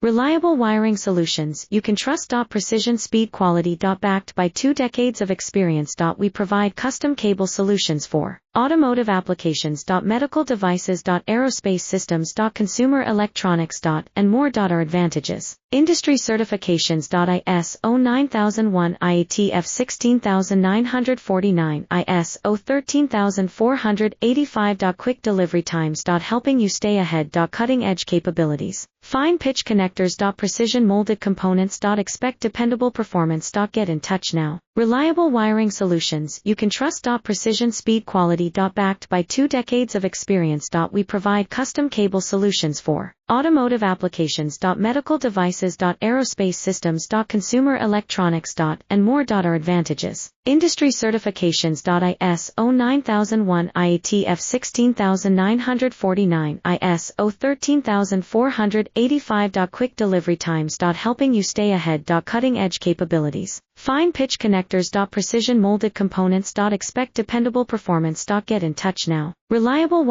Reliable wiring solutions you can trust. Precision, speed, quality. Backed by 2 decades of experience. We provide custom cable solutions for automotive applications. Medical devices. Aerospace systems. Consumer electronics. And more. Our advantages: industry certifications. ISO 9001, IATF 16949, ISO 13485. Quick delivery times. Helping you stay ahead. Cutting edge capabilities. Fine pitch connectors. Precision molded components. Expect dependable performance. Get in touch now. Reliable wiring solutions you can trust. Precision, speed, quality. Backed by 2 decades of experience. We provide custom cable solutions for automotive applications. Medical devices. Aerospace systems. Consumer electronics. And more. Our advantages: industry certifications. ISO 9001, IATF 16949, ISO 13485. Quick delivery times. Helping you stay ahead. Cutting edge capabilities. Fine pitch connectors. Precision molded components. Expect dependable performance. Get in touch now. Reliable